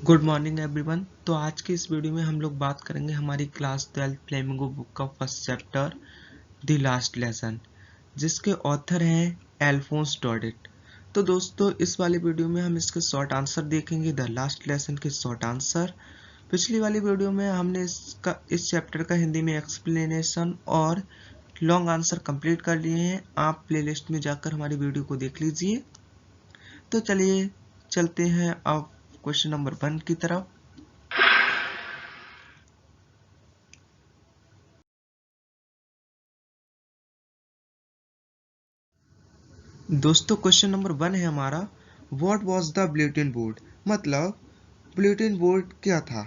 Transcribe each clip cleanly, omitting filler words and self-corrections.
Good morning everyone. तो आज की इस वीडियो में हम लोग बात करेंगे हमारी क्लास 12 फ्लेमिंगो बुक का first chapter the last lesson, जिसके ऑथर हैं एल्फोंस डॉडेट। तो दोस्तों इस वाली वीडियो में हम इसके शॉर्ट आंसर देखेंगे, द लास्ट लेसन के शॉर्ट आंसर। पिछली वाली वीडियो में हमने इस चैप्टर का हिंदी में एक्सप्लेनेशन और लॉन्ग आंसर कंप्लीट कर लिए हैं। आप प्लेलिस्ट में जाकर हमारी वीडियो को देख लीजिए। तो चलिए चलते हैं अब क्वेश्चन नंबर 1 की तरफ। दोस्तों क्वेश्चन नंबर 1 है हमारा, what was the bulletin board, मतलब बुलेटिन बोर्ड क्या था।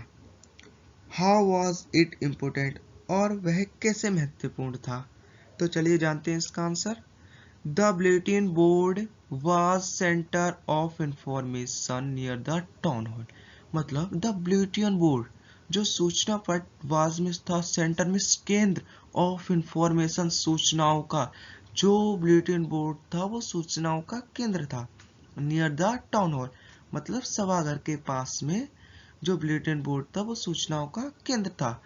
हाउ वाज इट इम्पोर्टेंट, और वह कैसे महत्वपूर्ण था। तो चलिए जानते हैं इसका answer. The bulletin board was centre of information near the town hall, मतलब द बुलेटिन बोर्ड जो सूचना पट वाज में था, सेंटर में केंद्र ऑफ इंफॉर्मेशन सूचनाओं का। जो बुलेटिन बोर्ड था वो सूचनाओं का केंद्र था। नियर द टाउन हॉल मतलब सभागार के पास में जो बुलेटिन बोर्ड था वो सूचनाओं का केंद्र था।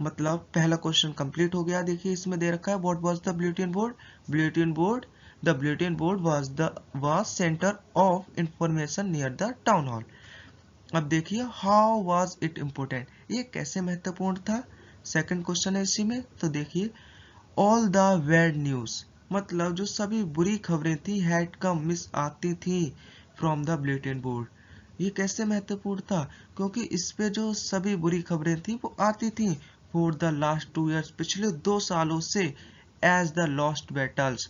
मतलब पहला क्वेश्चन कंप्लीट हो गया। देखिए इसमें दे रखा है what was the bulletin board. Bulletin board, the bulletin board was centre of information near the town hall. अब देखिए हाउ वाज इट इम्पोर्टेंट, ये कैसे महत्वपूर्ण था। सेकंड क्वेश्चन है इसी में। तो देखिए ऑल द बैड न्यूज, मतलब जो सभी बुरी खबरें थी हैड कम मिस आती थी फ्रॉम द बुलेटिन बोर्ड। ये कैसे महत्वपूर्ण था, क्योंकि इस पे जो सभी बुरी खबरें थी वो आती थी फॉर द लास्ट 2 years, पिछले 2 सालों से। एज द लॉस्ट बैटल्स,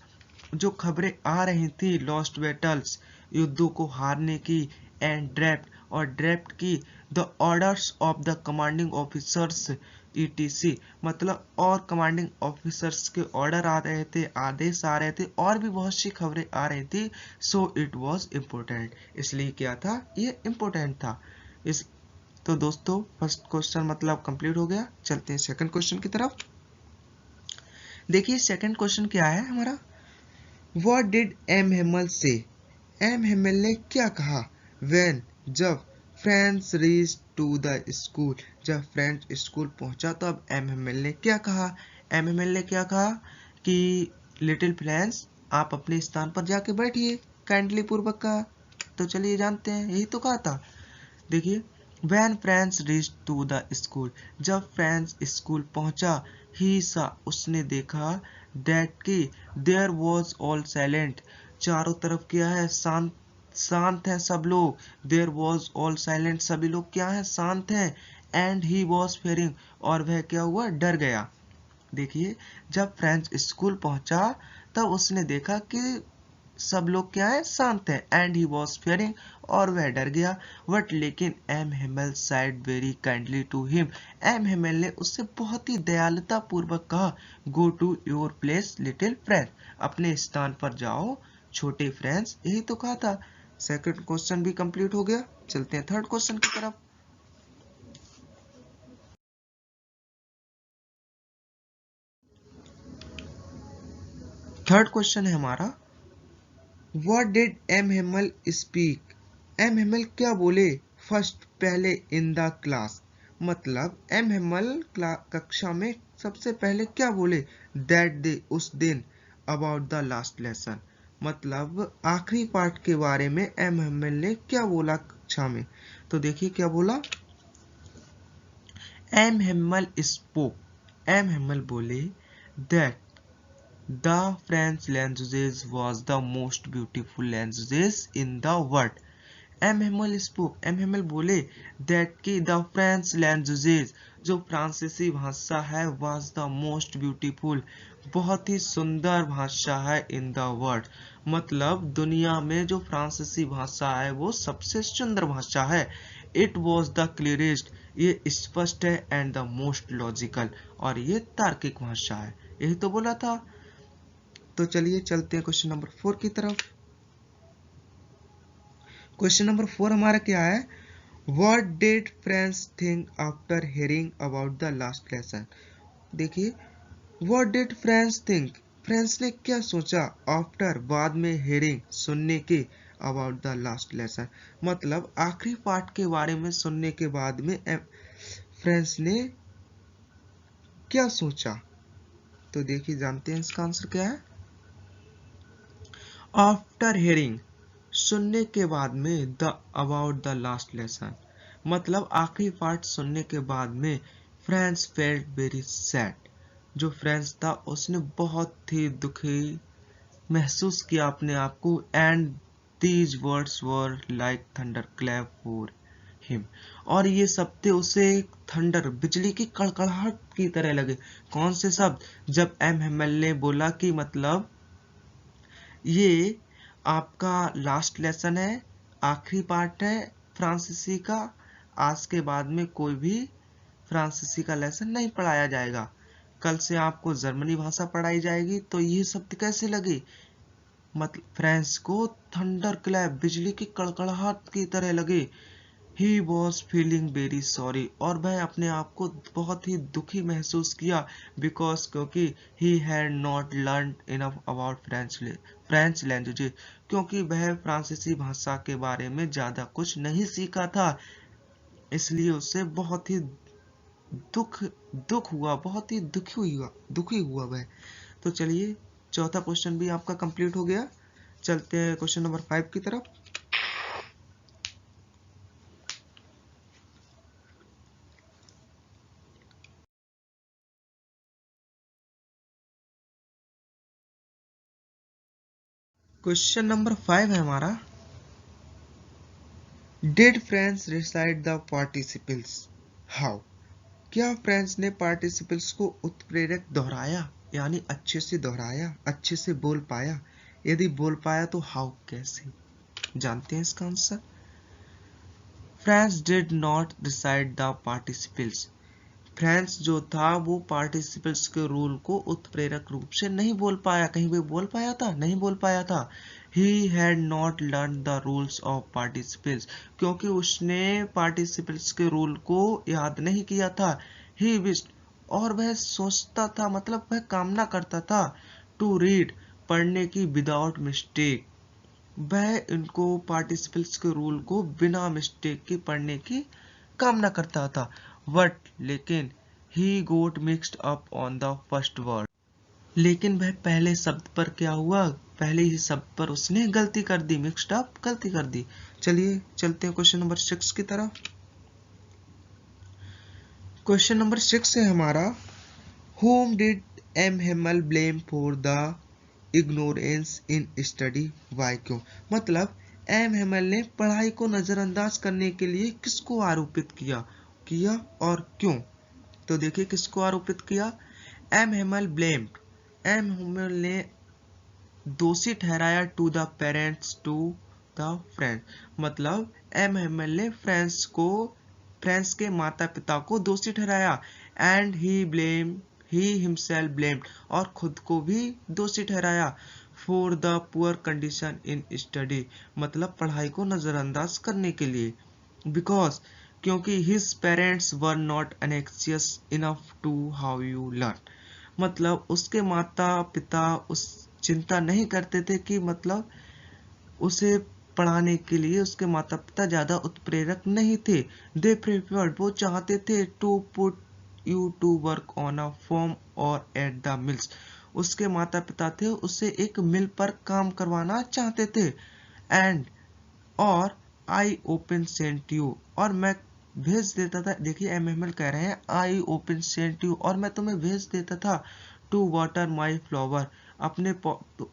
जो खबरें आ रही थी लॉस्ट बैटल्स, युद्धों को हारने की, एंड ड्राफ्ट और ड्राफ्ट की, the orders of the commanding officers etc, मतलब और कमांडिंग ऑफिसर्स के ऑर्डर आ रहे थे, आदेश आ रहे थे, और भी बहुत सी खबरें आ रही थी। सो इट वाज इम्पोर्टेंट, इसलिए क्या था, ये इम्पोर्टेंट था। इस तो दोस्तों फर्स्ट क्वेश्चन मतलब कंप्लीट हो गया। चलते हैं सेकंड क्वेश्चन की तरफ। देखिए सेकंड क्वेश्चन क्या है हमारा, व्हाट डिड एम हेमल से, एम हेमल ने क्या कहा, व्हेन जब, friends reach to the school, जब फ्रेंड्स स्कूल पहुंचा तब एम हेमल ने क्या कहा। एम हेमल ने क्या कहा कि लिटिल फ्रेंड्स आप अपने स्थान पर जाके बैठिए, काइंडली पूर्वक कहा। तो चलिए जानते हैं, यही तो कहा था। देखिए when friends reach to the school, जब फ्रेंड्स स्कूल पहुंचा, ही सा उसने देखा, दैट की देयर वॉज ऑल साइलेंट, चारों तरफ क्या है, शांत शांत है सब लोग। देयर वॉज ऑल साइलेंट, सभी लोग क्या है, शांत हैं। एंड ही वॉज फेयरिंग, और वह क्या हुआ, डर गया। देखिए जब फ्रेंड्स स्कूल पहुंचा तब उसने देखा कि सब लोग क्या है, शांत है। एंड ही वॉज फेयरिंग, और वह डर गया। बट लेकिन M Hamel said very kindly to him, M Hamel ने उससे बहुत ही दयालुता पूर्वक कहा, go to your place little friend, अपने स्थान पर जाओ छोटे फ्रेंड्स, यही तो कहा था। सेकंड क्वेश्चन भी कंप्लीट हो गया। चलते हैं थर्ड क्वेश्चन की तरफ। थर्ड क्वेश्चन है हमारा, what did M Hamel speak, M Hamel क्या बोले, फर्स्ट पहले इन द क्लास, मतलब एम हेमल कक्षा में सबसे पहले क्या बोले, दैट डे उस दिन, अबाउट द लास्ट लेसन, मतलब आखिरी पाठ के बारे में एम हेमल ने क्या बोला कक्षा में। तो देखिए क्या बोला, M Hamel spoke, M Hamel बोले that the French language was the most beautiful languages in the world. M Hamel spoke, M Hamel बोले दैट की द फ्रेंच लैंग्वेजेज, जो फ्रांसीसी भाषा है, वाज द मोस्ट ब्यूटीफुल, बहुत ही सुंदर भाषा है, इन द वर्ल्ड, मतलब दुनिया में जो फ्रांसीसी भाषा है वो सबसे सुंदर भाषा है। इट वॉज द क्लियरेस्ट, ये स्पष्ट है, एंड द मोस्ट लॉजिकल, और ये तार्किक भाषा है, यही तो बोला था। तो चलिए चलते हैं क्वेश्चन नंबर 4 की तरफ। क्वेश्चन नंबर 4 हमारा क्या है, what did friends think after hearing about the last lesson. देखिए what did friends think, friends ने क्या सोचा, आफ्टर बाद में, हियरिंग सुनने के, अबाउट द लास्ट लेसन, मतलब आखिरी पार्ट के बारे में सुनने के बाद में फ्रेंड्स ने क्या सोचा। तो देखिए जानते हैं इसका आंसर क्या है। आफ्टर हेयरिंग, सुनने के बाद में, the about the last lesson, मतलब आखिरी पार्ट सुनने के बाद में फ्रेंड्स फेल्ट वेरी सैड, जो फ्रेंड्स था उसने बहुत ही दुखी महसूस किया अपने आप को। And these words were like thunder clap for him, और ये शब्द उसे थंडर बिजली की कड़कड़ाहट की तरह लगे। कौन से शब्द? जब एम हेमल ने बोला कि मतलब ये आपका लास्ट लेसन है, आखिरी पार्ट है फ्रांसीसी का, आज के बाद में कोई भी फ्रांसीसी का लेसन नहीं पढ़ाया जाएगा, कल से आपको जर्मनी भाषा पढ़ाई जाएगी। तो ये शब्द कैसे लगे? मतलब फ्रेंच को थंडर क्लैप, बिजली की कड़कड़ाहट की तरह लगे। He was feeling very sorry, और वह अपने आप को बहुत ही दुखी महसूस किया। बिकॉज, क्योंकि he had not learn enough about French language, क्योंकि वह फ्रांसीसी भाषा के बारे में ज़्यादा कुछ नहीं सीखा था, इसलिए उसे बहुत ही दुख दुख हुआ, बहुत ही दुखी हुआ वह। तो चलिए चौथा क्वेश्चन भी आपका कंप्लीट हो गया। चलते हैं क्वेश्चन नंबर 5 की तरफ। क्वेश्चन नंबर 5 है हमारा, did French recite the participles how, क्या फ्रेंच ने पार्टिसिपल्स को उत्प्रेरक दोहराया, यानी अच्छे से दोहराया, अच्छे से बोल पाया? यदि बोल पाया तो हाउ, कैसे? जानते हैं इसका answer. French did not recite the participles, French जो था वो पार्टिसिपल्स के रूल को उत्प्रेरक रूप से नहीं बोल पाया। कहीं भी बोल पाया था? नहीं बोल पाया था। He had not learn the rules of participles, क्योंकि उसने पार्टिसिपल्स के रूल को याद नहीं किया था। ही विश्ड, और वह सोचता था, मतलब वह कामना करता था, टू रीड, पढ़ने की, विदाउट मिस्टेक, वह इनको पार्टिसिपल्स के रूल को बिना मिस्टेक के पढ़ने की कामना करता था। बट लेकिन he got mixed up on the first word, लेकिन वह पहले शब्द पर क्या हुआ, पहले ही शब्द पर उसने गलती कर दी, मिक्स्ड अप, गलती कर दी। चलिए चलते हैं क्वेश्चन नंबर 6 की तरफ। क्वेश्चन नंबर 6 है हमारा, whom did M. Hemmel blame for the ignorance in study? Why, क्यों? मतलब एम हेमल ने पढ़ाई को नजरअंदाज करने के लिए किसको आरोपित किया और क्यों? तो देखिए किसको आरोपित किया। M Hamel blamed, M Hamel ने दोषी ठहराया, to the parents, to the friends, मतलब एम हेमल ने फ्रेंड्स के माता पिता को दोषी ठहराया। एंड ही हिमसेल्फ ब्लेम्ड, और खुद को भी दोषी ठहराया, for the poor condition in study, मतलब पढ़ाई को नजरअंदाज करने के लिए। बिकॉज, क्योंकि his parents were not anxious enough to how you learn, मतलब उसके माता पिता उस चिंता नहीं करते थे कि मतलब उसे पढ़ाने के लिए उसके माता पिता ज्यादा उत्प्रेरक नहीं थे। दे प्रेफर्ड, वो चाहते थे, to put you to work on a farm और एट द मिल्स, उसके माता पिता थे उसे एक मिल पर काम करवाना चाहते थे। एंड, और आई ओपन सेंट यू, और मैं भेज देता था, देखिए एमएमएल कह रहे हैं आई ओपन सेंट यू, और मैं तुम्हें भेज देता था, टू वाटर माई फ्लावर, अपने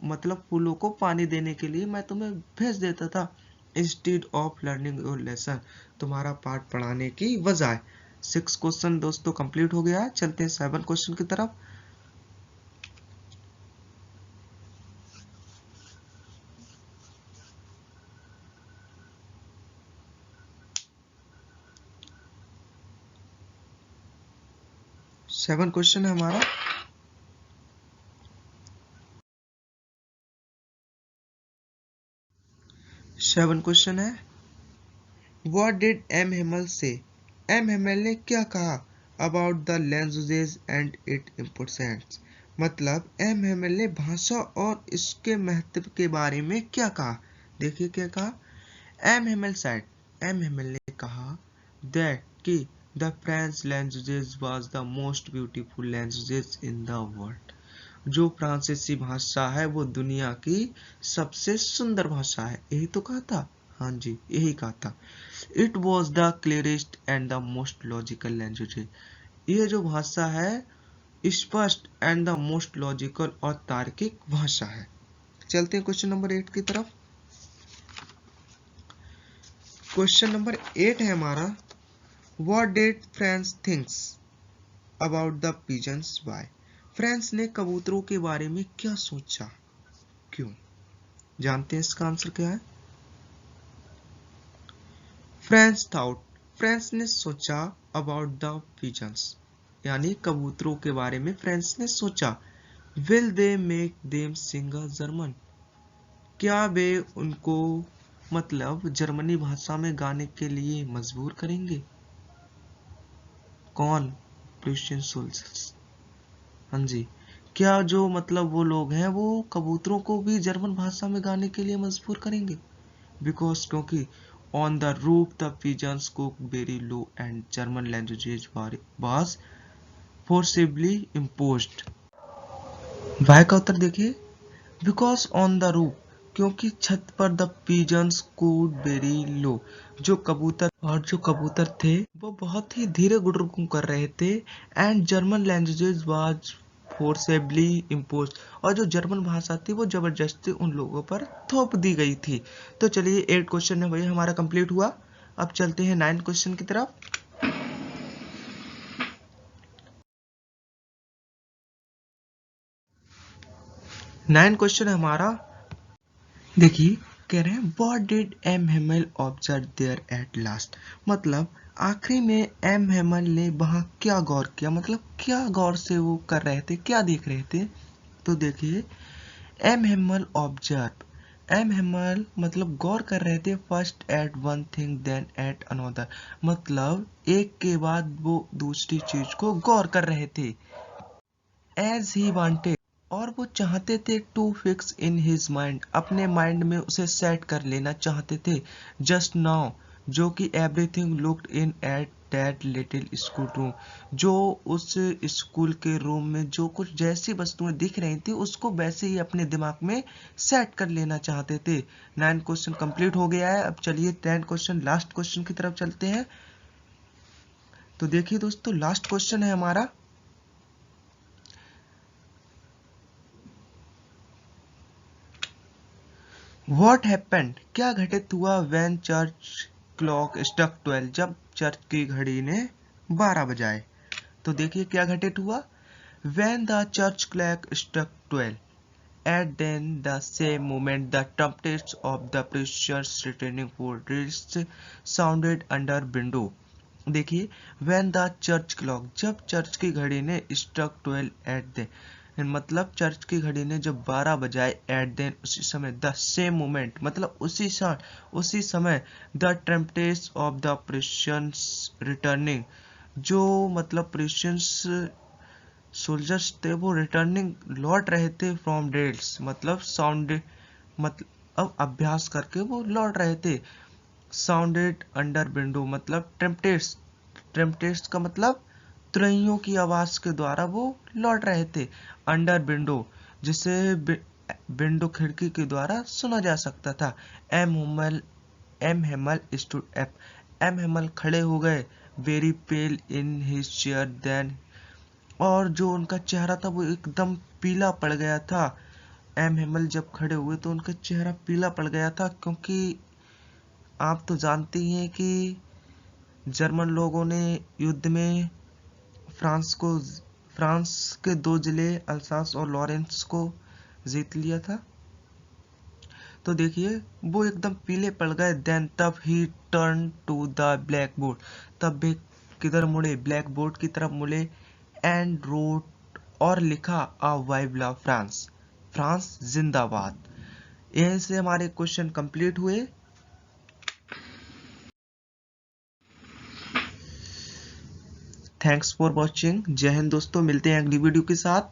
मतलब फूलों को पानी देने के लिए मैं तुम्हें भेज देता था, instead of learning your lesson, तुम्हारा पाठ पढ़ाने की बजाय। 6 क्वेश्चन दोस्तों कंप्लीट हो गया। चलते हैं 7 क्वेश्चन की तरफ। 7 क्वेश्चन है हमारा, 7 क्वेश्चन है, What did M. Hemmel say? M. Hemmel ने क्या कहा about the languages and its importance? मतलब M. Hemmel ने भाषा और इसके महत्व के बारे में क्या कहा? देखिए क्या कहा, M Hamel side, M Hamel ने कहा दैट कि the French language was the most beautiful language in the world, जो फ्रांसीसी भाषा है वो दुनिया की सबसे सुंदर भाषा है, यही तो कहा था। हाँ जी, यही कहा था। It was the clearest and the most logical language, ये जो भाषा है स्पष्ट एंड द मोस्ट लॉजिकल और तार्किक भाषा है। चलते हैं क्वेश्चन नंबर 8 की तरफ। क्वेश्चन नंबर 8 है हमारा, what did France thinks about the pigeons by, France ने कबूतरों के बारे में क्या सोचा, क्यों? जानते हैं इसका आंसर क्या है। फ्रांस थॉट, फ्रांस ने सोचा अबाउट द पिजन्स, यानी कबूतरों के बारे में फ्रांस ने सोचा। Will they make them sing a German, क्या वे उनको मतलब जर्मनी भाषा में गाने के लिए मजबूर करेंगे? कौन? Prussian soldiers. हाँ जी, क्या जो मतलब वो लोग हैं वो कबूतरों को भी जर्मन भाषा में गाने के लिए मजबूर करेंगे? बिकॉज क्योंकि on the roof the pigeons coo very low and German language was forcibly imposed. Why का उत्तर देखिए, बिकॉज ऑन द रूफ, क्योंकि छत पर the pigeons cooed very low, जो कबूतर थे वो बहुत ही धीरे गुडरुगू कर रहे थे। And German language was forcibly impose, और जो जर्मन भाषा थी वो जबरदस्ती उन लोगों पर थोप दी गई थी। तो चलिए 8 क्वेश्चन है वही हमारा कंप्लीट हुआ। अब चलते हैं 9 क्वेश्चन की तरफ। 9 क्वेश्चन है हमारा, देखिए कह रहे हैं what did M Hamel observe there at last, मतलब आखिरी में एम हेमल ने वहां क्या गौर किया, मतलब क्या गौर से वो कर रहे थे, क्या देख रहे थे। तो देखिए M Hamel observe, M Hamel मतलब गौर कर रहे थे first at one thing then at another, मतलब एक के बाद वो दूसरी चीज को गौर कर रहे थे। एज ही वांटेड, और वो चाहते थे to fix in his mind, अपने माइंड में उसे सेट कर लेना चाहते थे। जस्ट नाउ, जो कि everything looked in at that little school room, जो उस स्कूल के रूम में जो कुछ जैसी वस्तुएं दिख रही थी उसको वैसे ही अपने दिमाग में सेट कर लेना चाहते थे। 9 क्वेश्चन कंप्लीट हो गया है। अब चलिए 10 क्वेश्चन लास्ट क्वेश्चन की तरफ चलते हैं। तो देखिए दोस्तों लास्ट क्वेश्चन है हमारा, What happened? क्या घटित हुआ when church clock struck 12? जब चर्च की घड़ी ने 12 बजाए। तो देखिए क्या घटित हुआ, when the church clock struck 12, at then the same moment the trumpets of the preachers returning for drills sounded under window। देखिए when the church clock, जब चर्च की घड़ी ने struck 12 at the, मतलब चर्च की घड़ी ने जब 12 बजाए एट देन उसी समय, द सेम मोमेंट मतलब उसी समय the trumpets of the Prussians returning, जो मतलब प्रिशियंस सोल्जर्स थे वो रिटर्निंग लौट रहे थे फ्रॉम डेल्स, मतलब साउंड मतलब अब अभ्यास करके वो लौट रहे थे। साउंडेड अंडर विंडो, मतलब टेम्पटेट्स, टेम्पटेट्स का मतलब तुरैयों की आवाज के द्वारा वो लौट रहे थे। अंडर विंडो, जिसे विंडो खिड़की के द्वारा सुना जा सकता था। M Hamel stood up, M Hamel खड़े हो गए। Very pale in his chair then, और जो उनका चेहरा था वो एकदम पीला पड़ गया था। एम हेमल जब खड़े हुए तो उनका चेहरा पीला पड़ गया था, क्योंकि आप तो जानते ही हैं कि जर्मन लोगों ने युद्ध में फ्रांस को, फ्रांस के 2 जिले अल्सास और लॉरेंस को जीत लिया था। तो देखिए वो एकदम पीले पड़ गए। देन तब he turn to the blackboard, तब वे किधर मुड़े, ब्लैक बोर्ड की तरफ मुड़े। एंड रोट, और लिखा आ वाइव लव फ्रांस, फ्रांस जिंदाबाद। यहीं से हमारे क्वेश्चन कंप्लीट हुए। Thanks for watching. जय हिंद दोस्तों, मिलते हैं अगली वीडियो के साथ।